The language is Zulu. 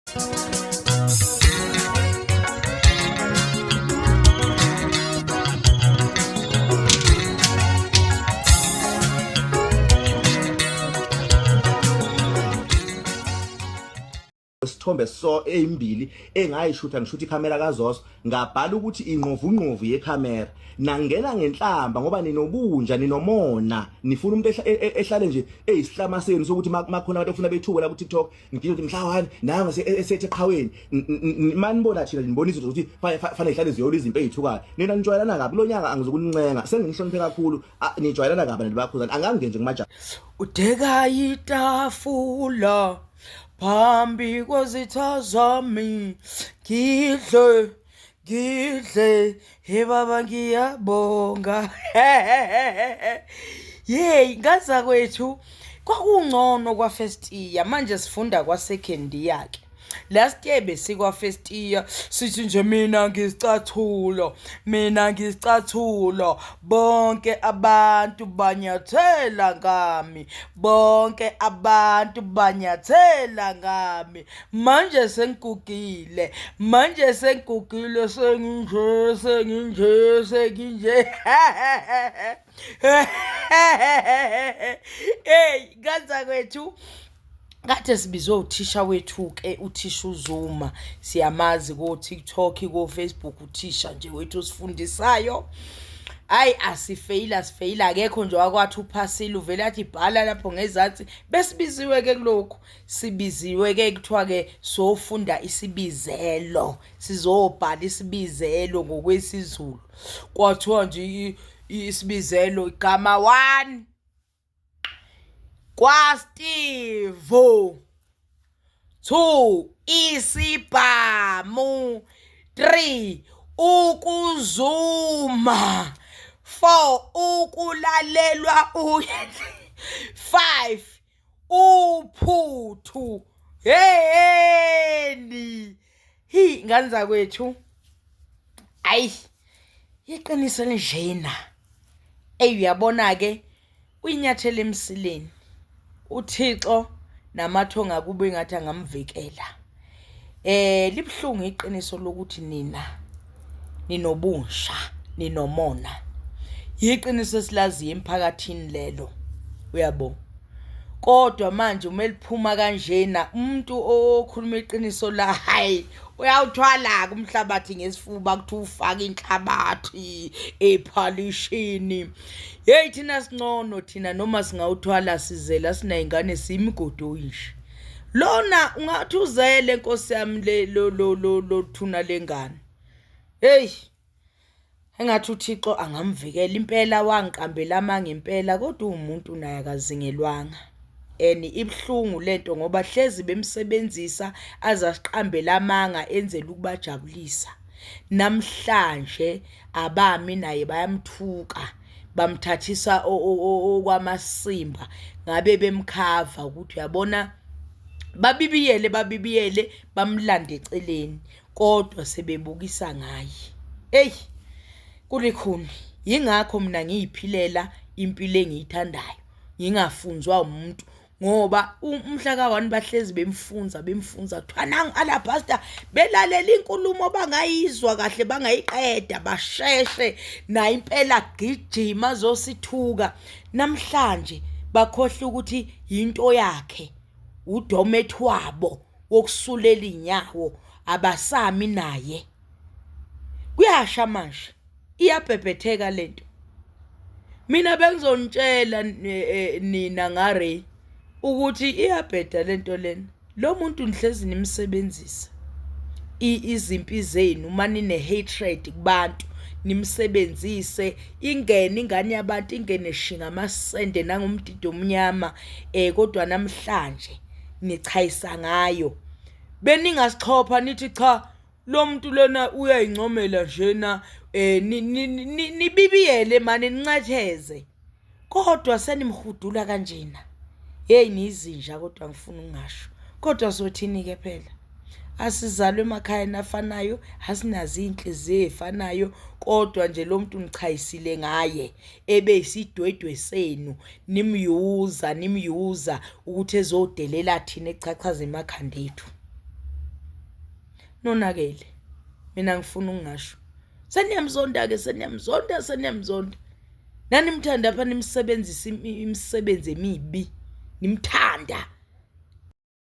Isithombe so ezimbili engayishutha ngishuthi ikhamera kaZoso ngabhala ukuthi ingqovungqovu yekhamera nangena ngenhlamba ngoba ninobunja ninomona nifuna umuntu ehlale nje eyisihlama senu sokuthi makhona abantu ofuna bethuke la ku TikTok ngithi mhlawani nawe esethe eqhaweni manibona thina nibonisa ukuthi fanele ihlale ziyole izimpi ezithukayo nina nijwayelana kabi lo nyaka angizokunincenga senginhloniphe kakhulu nijwayelana kabi nabantu bakhuzana angange nje kumajaji udeka itafula phambi kwezitha zami ngidle he baba ngiyabonga yey ngaza kwethu kwakungcono kwa first year manje sifunda kwa second year ke last year besikwa first year sithi nje mina ngisicathulo bonke abantu banyathela ngami manje sengigugile senginje hey ngaza kwethu kade sibizwe uthisha wethu ke uthisha uZuma siyamazi ko TikTok ko Facebook uthisha nje wethu sifundisayo hayi asifeyila akekho nje wakwathi uphasile uvela athi bhala lapho ngezansi besibiziwe ke kuloko sibiziwe ke kuthiwa ke sofunda isibizelo sizobhala isibizelo ngokwesizulu kwathiwa nje isibizelo igama 1 kwaSteve 2 isibhamu 3 ukuzuma 4 ukulalelwa 5 uphuthu yeni nganza kwethu ayi iqiniso njena uyabona ke uyinyathela emsileni uThixo namathonga kube ngathi angamvikela libhlungu iqiniso lokuthi nina ninobusha ninomona iqiniso silazi emphakathini lelo uyabo kodwa manje uma liphuma kanjena umuntu okhuluma iqiniso la hayi uyawuthwala kumhlabathi ngesifuba kuthi ufaka inhlabathi ephalishini hey thina singcono thina noma singawuthwala sizela sina ingane simigodoyisha lona ungathi uzele Nkosi yami lo thuna lengane hey engathi uThixo angamvikela impela wangikambela amanga impela kodwa umuntu naye akazingelwanga ibhlungu lento ngoba hlezi bemsebenzisa azasiqambela amanga enzela ukubajabulisa namhlanje abami naye bayamthuka bamthathisa okwamasimba ngabe bemkhava ukuthi uyabona babibiyele bamlande eceleni kodwa sebebukisa ngaye hey kulikhuni yingakho mina ngiyiphilela impilo engiyithandayo ngingafunzwa umuntu ngoba umhla ka1 bahlezi bemfunza kuthiwa nangu ala pastor belalela inkulumo bangayizwa kahle bangayiqeda basheshe na impela gijima zosithuka namhlanje bakhohle ukuthi into yakhe udomethwabo wokusulela inyawo abasami naye kuyasha manje iyabhebhetheka lento mina bengizonitshela nina ngare ukuthi iyabheda lento lena lo muntu nihlezi nimsebenzisa izimpi zenu mani nehatred kubantu nimsebenzise ingane yabantu ingene shinga amasende nangumdido omnyama kodwa namhlanje nichayisa ngayo beningasichopha nithi cha lo muntu lona uyayincomela njena nibibiyele manje nincatheze kodwa senimhudula kanjena hey nizinja kodwa ngifuna ungasho kodwa sothini ke phela asizalwe emakhaya nafanayo asinazi inhliziyo efanayo kodwa nje lo muntu nichayisile ngaye ebeyisidwedwe senu nimyuza ukuthi ezodelela thina echachaza emakhanda ethu nonakele. Mina ngifuna ukungasho. Seniyamzonda ke, seniyamzonda. Nani mthanda apha nimsebenzisa imisebenzi emibi. Nimthanda.